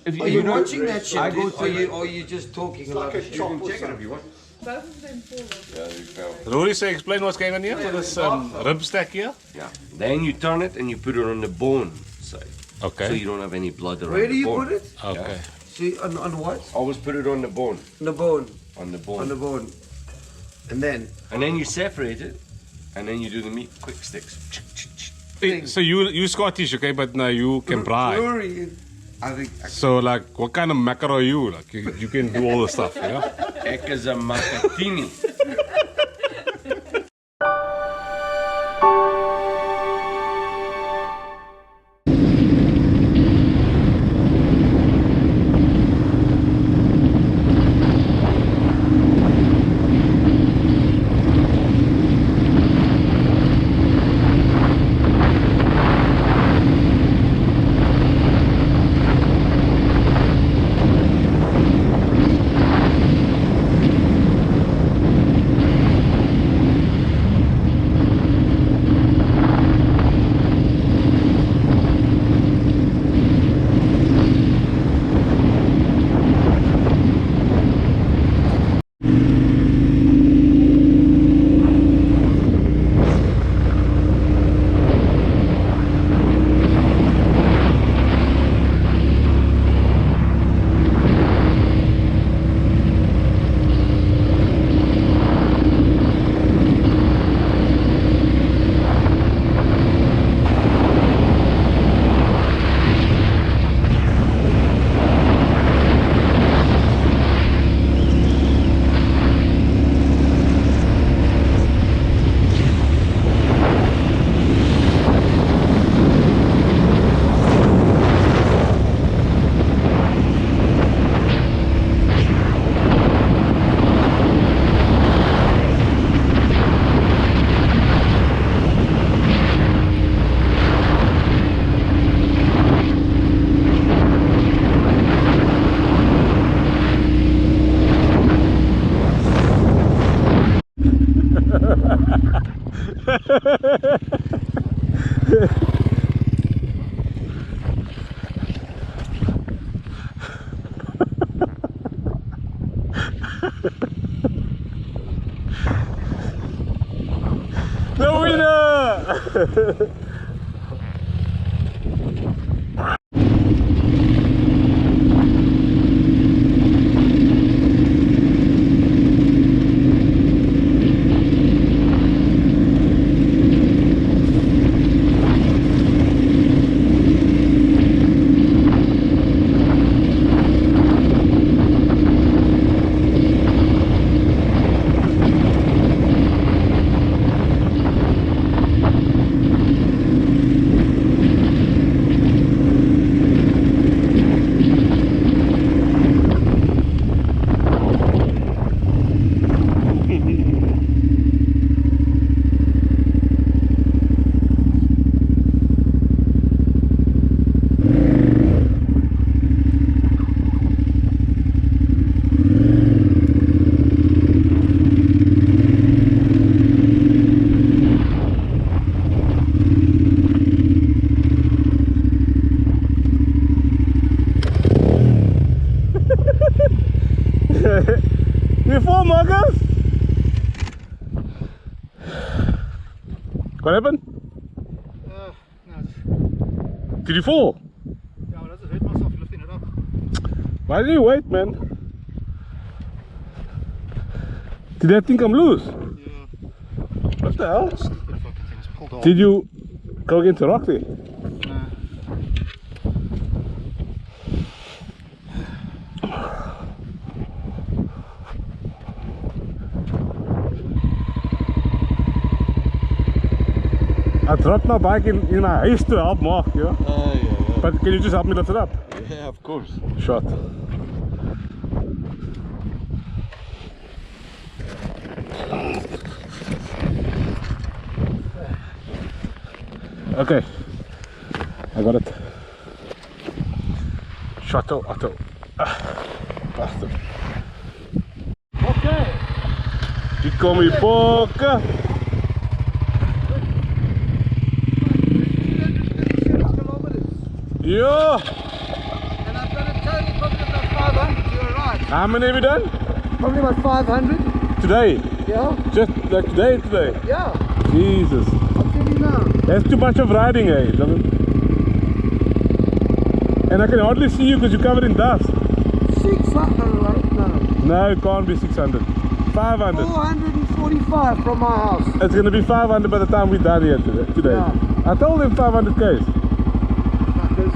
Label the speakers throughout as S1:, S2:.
S1: If
S2: Are you watching that shit?
S1: I go
S2: Or you just talking about it?
S1: You can check it if you want.
S3: Both of them fall off.
S1: Yeah, you fell.
S4: Rory, say explain what's going on here for this rib stack here.
S1: Yeah. Then you turn it and you put it on the bone side.
S4: Okay.
S1: So you don't have any blood around
S2: Where do
S1: the
S2: you
S1: bone.
S2: put it?
S4: Okay.
S2: See, on what?
S1: Always put it on the bone.
S2: On the bone.
S1: On the bone.
S2: On the bone. And then?
S1: And then you separate it, and then you do the meat quick sticks.
S4: So you Scottish, okay, but now you can braai.
S2: Rory, I think.
S4: So like, what kind of mackerel are you? Like you can do all the stuff, yeah?
S1: Ek is a Makatini.
S4: The winner! You fall, Marcus? What happened?
S5: No,
S4: Did you fall?
S5: yeah, I just hurt myself lifting it up.
S4: Why did you wait, man? Did that thing come loose?
S5: Yeah,
S4: What the hell?
S5: stupid fucking thing is pulled off.
S4: Did you go against the rock there?
S5: No.
S4: I dropped my bike in my haste to help Mark, yeah?
S1: Yeah.
S4: But can you just help me lift it up?
S1: Yeah, of course.
S4: Shot. Okay, I got it. Shuttle, auto. Bastard.
S5: Okay.
S4: Hier kom je poken.
S5: Kilometers.
S4: Ja.
S5: And I've got a total
S4: How many have you done?
S2: Probably about 500.
S4: Today?
S2: Yeah.
S4: Just like today?
S2: Yeah.
S4: Jesus.
S2: I'll tell you now.
S4: That's too much of riding, eh? And I can hardly see you because you're covered in dust.
S2: 600, right? No.
S4: No, it can't be 600. 500.
S2: 445 from my house.
S4: It's going to be 500 by the time we're done here today.
S2: Yeah.
S4: I told them 500 Ks.
S2: Fuckers.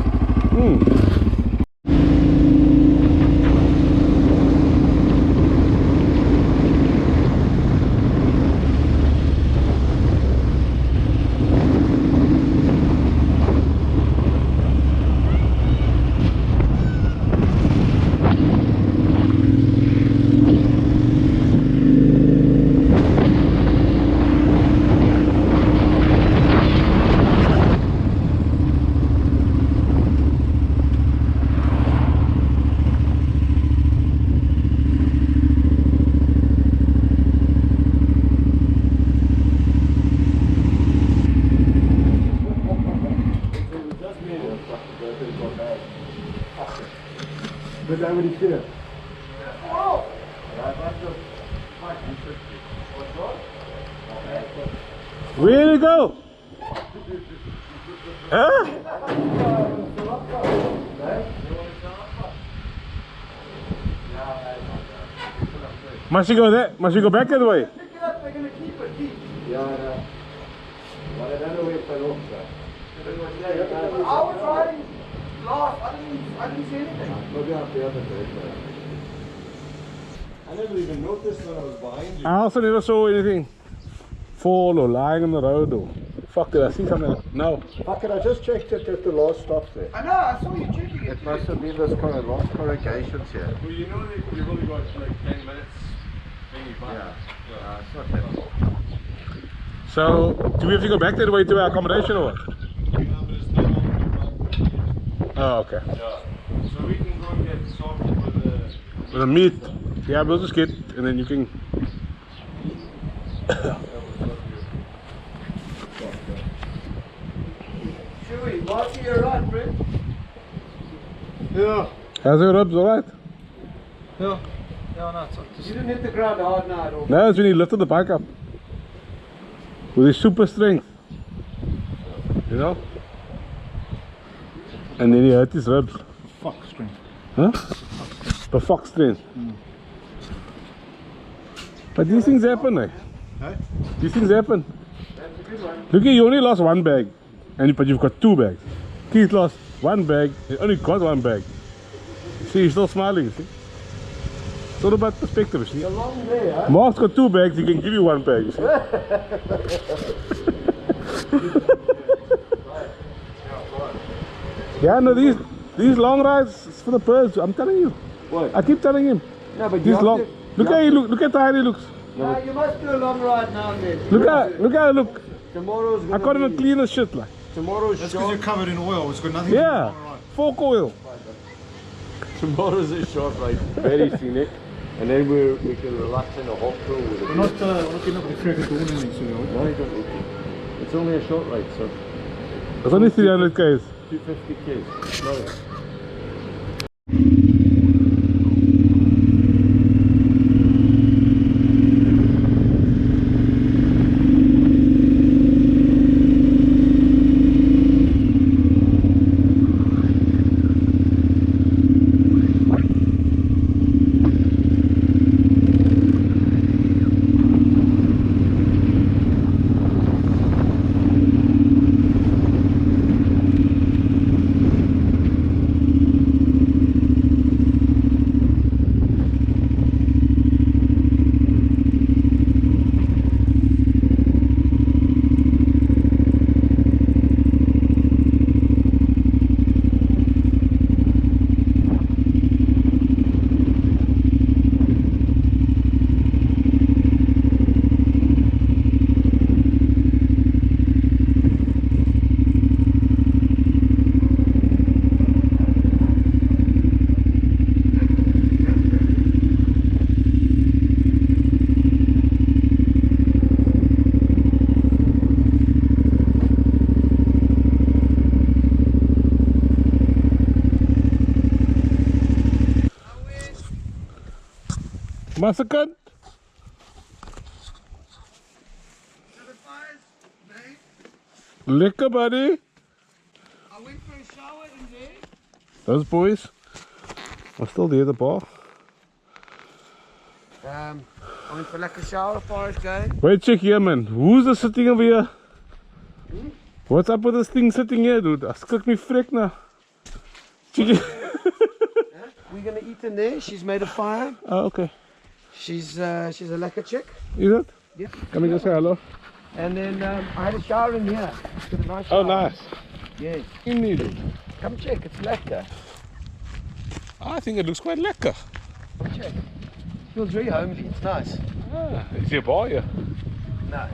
S1: But how many share?
S4: Where did it go? Huh? Must she go there? Must she go back that way?
S2: Pick it up, they're gonna keep it.
S1: Yeah, no. Well, I don't know where it fell off, sir.
S2: I was riding last, I didn't see anything.
S1: Maybe off the other side, but I never even noticed when I was behind you.
S4: I also never saw anything fall or lying on the road or... Fuck, did I see something? No.
S1: Fuck it, I just checked it at the last stop there.
S2: I know, I saw you checking it.
S1: It must have been this kind of lost corrugations here.
S4: Well, you know that you've only got like 10 minutes.
S1: Yeah. It's not that long.
S4: So, do we have to go back that way to our accommodation or what? Oh, okay.
S3: Yeah. So we can go and get started with the...
S4: With the meat. Yeah, we'll just get, and then you can...
S2: Chewy, Marty, you're right, Brent.
S5: Yeah.
S4: How's your ribs, alright?
S5: Yeah. Yeah, no, it's
S2: You
S5: just...
S2: didn't hit the ground hard now at all.
S4: No, it's when he lifted the bike up. With his super strength. You know? And then he hurt his ribs.
S5: Fuck string.
S4: Huh? The fox strength. But these things happen, eh?
S5: Hey?
S4: These things happen. Look here, you only lost one bag. But you've got two bags. Keith lost one bag, he only got one bag. See, he's still smiling, you see? It's all about perspective, you see?
S2: A long day, huh?
S4: Mark's got two bags, he can give you one bag, you see? Yeah, no, these long rides is for the birds, I'm telling you.
S2: What?
S4: I keep telling him.
S2: No, but you
S4: These
S2: have
S4: long,
S2: to,
S4: look how he look at how he looks.
S2: no, you must do a long ride now and then.
S4: Look how he look.
S2: Tomorrow's
S4: I
S2: gonna
S4: got him a
S2: be,
S4: clean as shit, like.
S2: tomorrow's
S5: That's because you're
S2: short,
S5: covered in oil. It's got nothing
S4: Yeah,
S5: to do with it.
S4: fork oil.
S1: Tomorrow's a short ride, very scenic. And then we can relax in a hot pool with
S5: We're
S1: it.
S5: not getting up at the crack of dawn or anything, so
S1: No, you don't need to. It's only a short ride, so
S4: It's only 300 Ks.
S1: 250 Ks. No.
S4: Massacre? Lekker, buddy.
S2: I went for a shower in there.
S4: Those boys are still there, the bar.
S2: I went for like a shower before it's going.
S4: Wait, check here, man. Who's this sitting over here? What's up with this thing sitting here, dude? I skrik me frick now. Check it.
S2: We're gonna eat in there. She's made a fire.
S4: Oh, okay.
S2: She's a lekker chick.
S4: Is it?
S2: Yeah.
S4: Come and just say hello.
S2: And then I had a shower in here. Got a nice
S4: Oh,
S2: shower.
S4: nice.
S2: Yes.
S4: You need it.
S2: Come check. It's lekker.
S4: I think it looks quite lekker.
S2: Come check. Feels very homely. It's nice.
S4: Ah, is your bar here?
S2: No.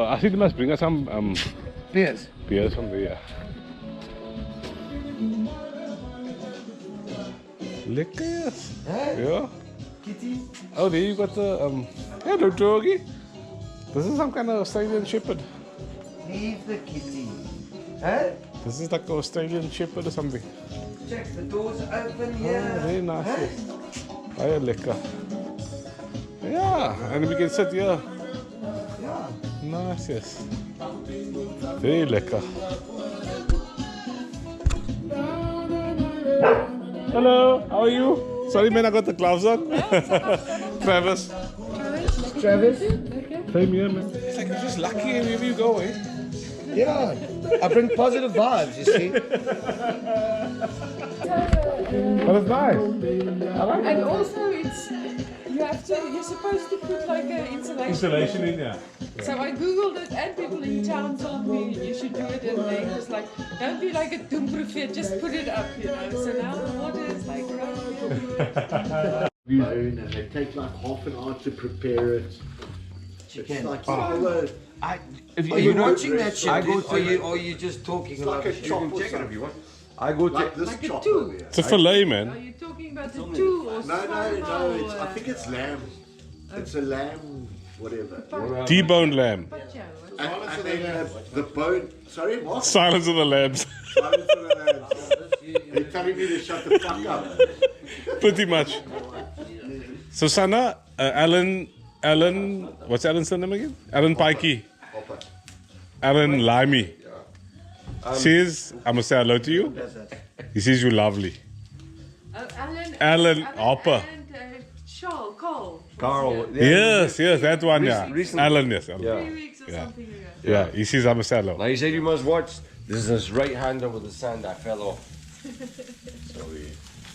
S4: I think they must bring us some
S2: Beers.
S4: beers from there. Lekker.
S2: Huh?
S4: Yeah.
S2: Kitty.
S4: Oh, there you got the hello, doggy. This is some kind of Australian shepherd.
S2: Leave the kitty. Huh?
S4: This is like an Australian shepherd or something.
S2: Check. The doors are open
S4: Oh,
S2: here.
S4: very nice.
S2: Huh?
S4: Yes. Oh, yeah, lekker. Yeah, and we can sit here.
S2: Yeah.
S4: Nice, yes. Very lekker. Hello, how are you? Sorry man, I got the gloves on. Travis.
S2: Travis?
S4: Same here, man. It's like you're just lucky wherever you go, eh?
S2: Yeah. I bring positive vibes, you see.
S4: But it's nice. I like
S6: And also, you're supposed to put like an insulation.
S4: installation in there.
S6: So I googled it, and people in town told me you should do it, and they was like, don't be like a doom prophet, just put it up, you know. So now the water is like right here.
S7: Bone, and they take like half an hour to prepare it. It's like are
S2: you watching that shit?
S7: I go
S2: Or you just talking about
S7: like a
S2: it?
S7: chop or something.
S3: If you want. I go to.
S7: Like this
S6: Like a
S7: chop
S6: two.
S7: over here.
S4: It's a fillet,
S6: Are
S4: man.
S6: you talking about the two or
S7: No,
S6: something?
S7: it's, I think it's lamb. It's a lamb, whatever.
S4: T-boned lamb.
S7: And then the bone. Sorry, what?
S4: Silence of the lambs.
S7: Silence of the lambs. They're telling me to shut the fuck up.
S4: Pretty much. So Sana, Alan, what's Alan's name again? Alan Pikey. Alan Limey. Says, I must say hello to you. He says you're lovely. Alan Hopper.
S6: And Carl.
S3: Carl.
S4: Yes, that one, yeah.
S3: Recently.
S4: Alan, yes. Alan.
S3: Yeah.
S6: 3 weeks or something ago.
S4: Yeah, he says I must say hello.
S3: Now he said you must watch. This is his right hander with the sand that fell off. So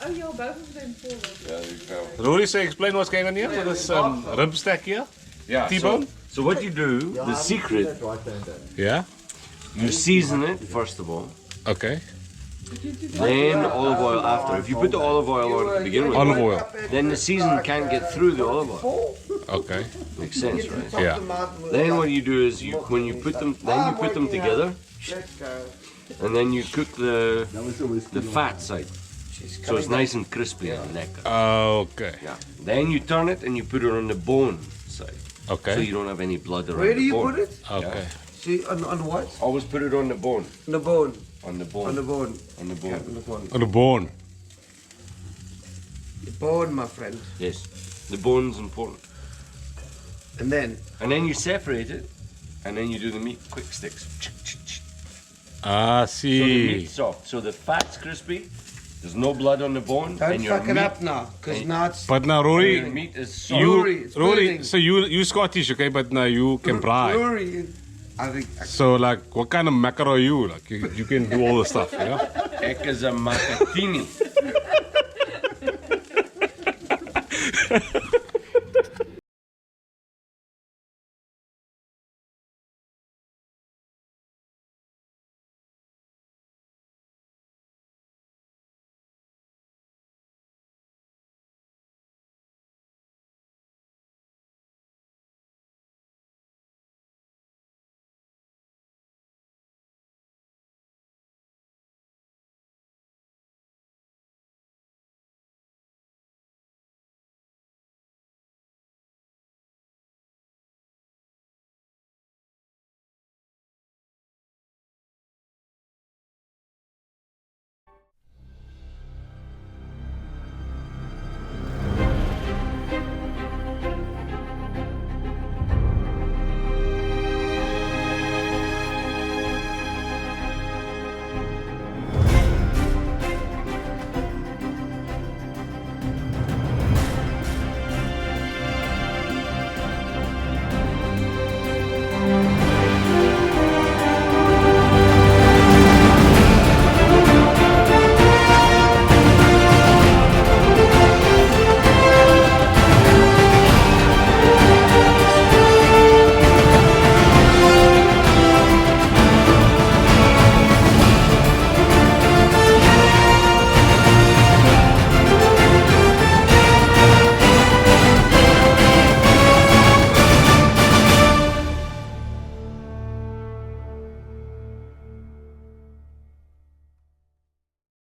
S6: Oh yeah, both of them fall off.
S3: yeah, he fell.
S4: Rory, so explain what's going on here with this rib stack here.
S3: Yeah.
S4: T-bone?
S3: So what you do, the secret,
S4: Yeah.
S3: you season it first of all,
S4: Okay.
S3: then olive oil after. If you put the olive oil on to begin with,
S4: Olive oil.
S3: then the season can't get through the olive oil.
S4: Okay.
S3: Makes sense, right?
S4: Yeah.
S3: Then what you do is when you put them together, and then you cook the fat side, so it's nice and crispy and lekker.
S4: Okay.
S3: Yeah. Then you turn it and you put it on the bone side, so
S4: Okay.
S3: you don't have any blood around
S2: Where do
S3: the
S2: you
S3: bone.
S2: put it?
S4: Okay.
S2: See, on what?
S3: Always put it on the bone.
S2: On the bone.
S3: On the bone.
S2: On the bone.
S3: On the bone.
S2: On the bone.
S4: On the bone.
S2: The bone, my friend.
S3: Yes. The bone's important.
S2: And then
S3: And then you separate it, and then you do the meat quick sticks.
S4: Ah,
S3: So the
S4: see.
S3: meat's soft. So the fat's crispy. There's no blood on the bone.
S2: don't
S3: and your
S2: fuck it
S3: meat,
S2: up now, because now it's
S4: But now,
S3: Your
S4: Rory,
S3: meat is soft.
S2: Rory, it's
S4: Rory,
S2: burning.
S4: so you Scottish, okay? But now you can braai.
S2: Rory. I think
S4: So like, what kind of mackerel are you? Like, you can do all the stuff, you know?
S3: Ek is a macatini.